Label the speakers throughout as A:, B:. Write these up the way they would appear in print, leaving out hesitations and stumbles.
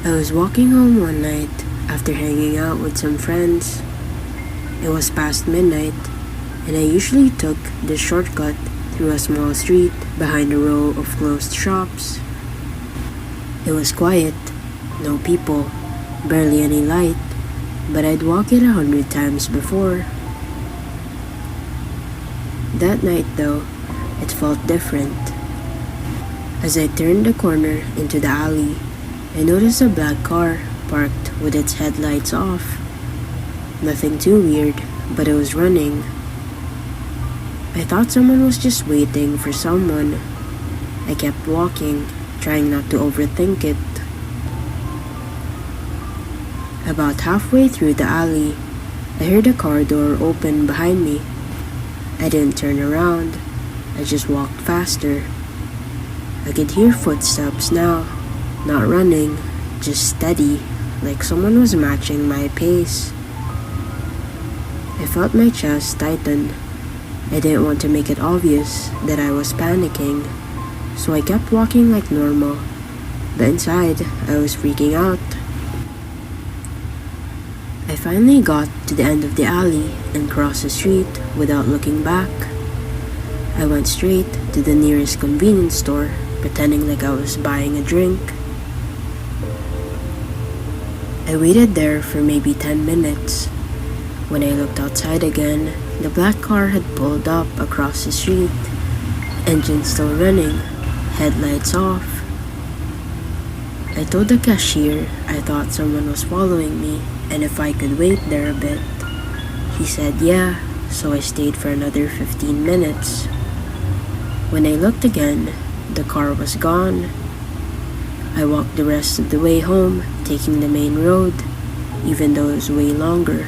A: I was walking home one night after hanging out with some friends. It was past midnight, and I usually took the shortcut through a small street behind a row of closed shops. It was quiet, no people, barely any light, but I'd walked it 100 times before. That night though, it felt different. As I turned the corner into the alley, I noticed a black car parked with its headlights off. Nothing too weird, but it was running. I thought someone was just waiting for someone. I kept walking, trying not to overthink it. About halfway through the alley, I heard a car door open behind me. I didn't turn around, I just walked faster. I could hear footsteps now, not running, just steady, like someone was matching my pace. I felt my chest tighten. I didn't want to make it obvious that I was panicking, so I kept walking like normal, but inside I was freaking out. I finally got to the end of the alley and crossed the street without looking back. I went straight to the nearest convenience store, pretending like I was buying a drink. I waited there for maybe 10 minutes. When I looked outside again, the black car had pulled up across the street, engine still running, headlights off. I told the cashier I thought someone was following me and if I could wait there a bit. He said yeah, so I stayed for another 15 minutes. When I looked again, the car was gone. I walked the rest of the way home, taking the main road, even though it was way longer.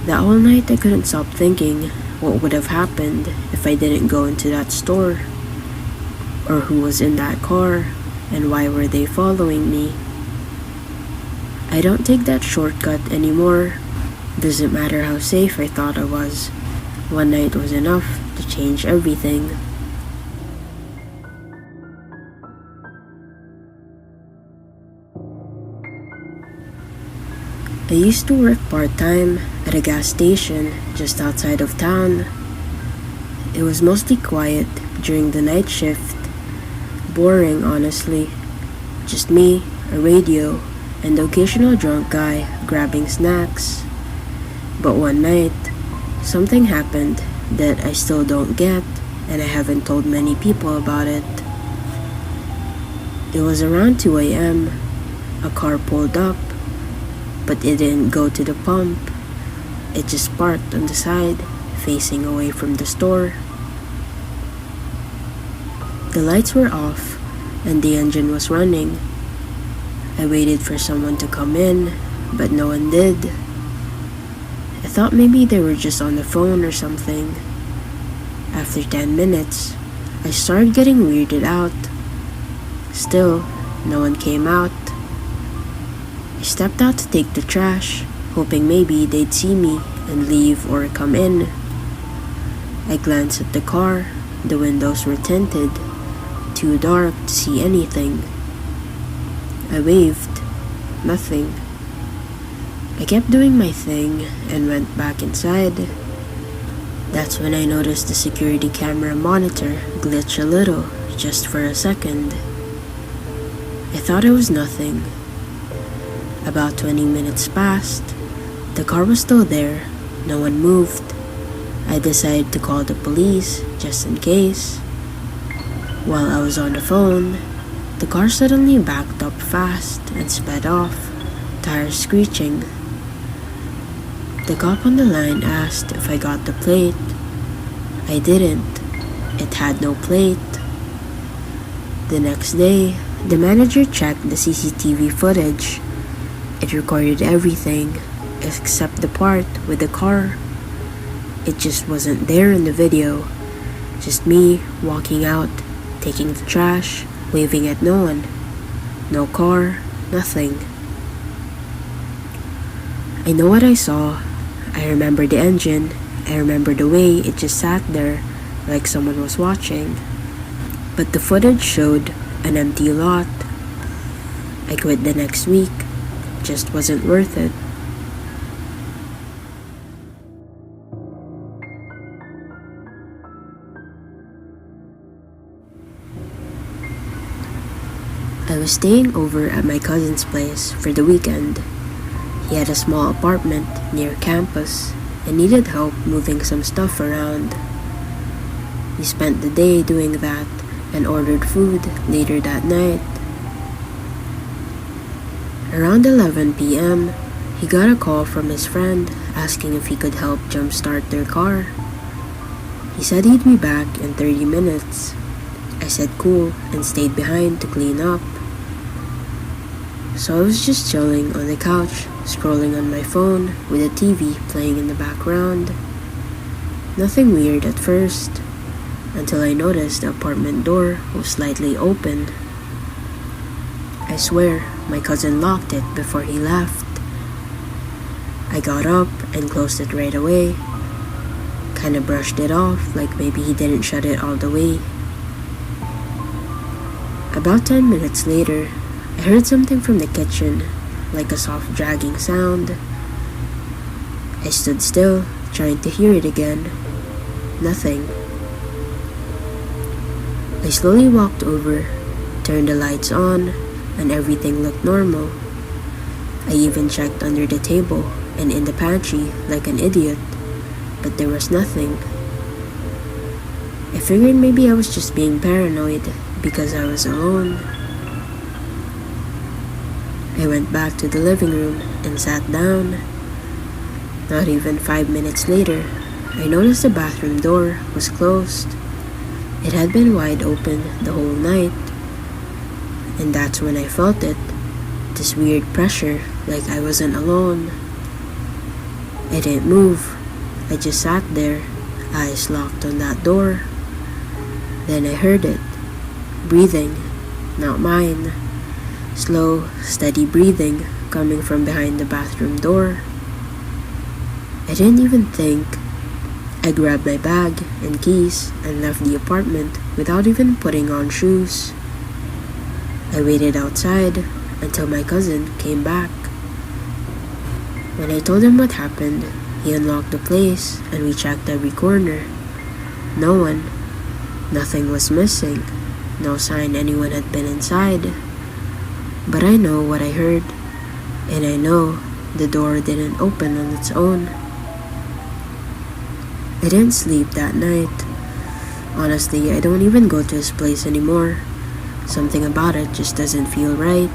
A: That whole night I couldn't stop thinking what would have happened if I didn't go into that store, or who was in that car, and why were they following me. I don't take that shortcut anymore. Doesn't matter how safe I thought I was. One night was enough to change everything. I used to work part-time at a gas station just outside of town. It was mostly quiet during the night shift. Boring, honestly. Just me, a radio, and the occasional drunk guy grabbing snacks. But one night, something happened that I still don't get, and I haven't told many people about it. It was around 2 a.m. A car pulled up, but it didn't go to the pump. It just parked on the side, facing away from the store. The lights were off, and the engine was running. I waited for someone to come in, but no one did. I thought maybe they were just on the phone or something. After 10 minutes, I started getting weirded out. Still, no one came out. I stepped out to take the trash, hoping maybe they'd see me and leave or come in. I glanced at the car. The windows were tinted, too dark to see anything. I waved. Nothing. I kept doing my thing and went back inside. That's when I noticed the security camera monitor glitch a little, just for a second. I thought it was nothing. About 20 minutes passed. The car was still there. No one moved. I decided to call the police, just in case. While I was on the phone, the car suddenly backed up fast and sped off, tires screeching. The cop on the line asked if I got the plate. I didn't. It had no plate. The next day, the manager checked the CCTV footage. It recorded everything except the part with the car. It just wasn't there in the video. Just me walking out, taking the trash, waving at no one. No car, nothing. I know what I saw. I remember the engine. I remember the way it just sat there, like someone was watching. But the footage showed an empty lot. I quit the next week. Just wasn't worth it. I was staying over at my cousin's place for the weekend. He had a small apartment near campus and needed help moving some stuff around. We spent the day doing that and ordered food later that night. Around 11 p.m., he got a call from his friend asking if he could help jumpstart their car. He said he'd be back in 30 minutes. I said cool and stayed behind to clean up. So I was just chilling on the couch, scrolling on my phone with a TV playing in the background. Nothing weird at first, until I noticed the apartment door was slightly open. I swear my cousin locked it before he left. I got up and closed it right away. Kinda brushed it off like maybe he didn't shut it all the way. About 10 minutes later, I heard something from the kitchen, like a soft dragging sound. I stood still, trying to hear it again. Nothing. I slowly walked over, turned the lights on, and everything looked normal. I even checked under the table and in the pantry like an idiot, but there was nothing. I figured maybe I was just being paranoid because I was alone. I went back to the living room and sat down. Not even 5 minutes later, I noticed the bathroom door was closed. It had been wide open the whole night. And that's when I felt it, this weird pressure like I wasn't alone. I didn't move. I just sat there, eyes locked on that door. Then I heard it, breathing, not mine. Slow, steady breathing coming from behind the bathroom door. I didn't even think. I grabbed my bag and keys and left the apartment without even putting on shoes. I waited outside until my cousin came back. When I told him what happened, he unlocked the place and we checked every corner. No one. Nothing was missing. No sign anyone had been inside. But I know what I heard, and I know the door didn't open on its own. I didn't sleep that night. Honestly, I don't even go to his place anymore. Something about it just doesn't feel right.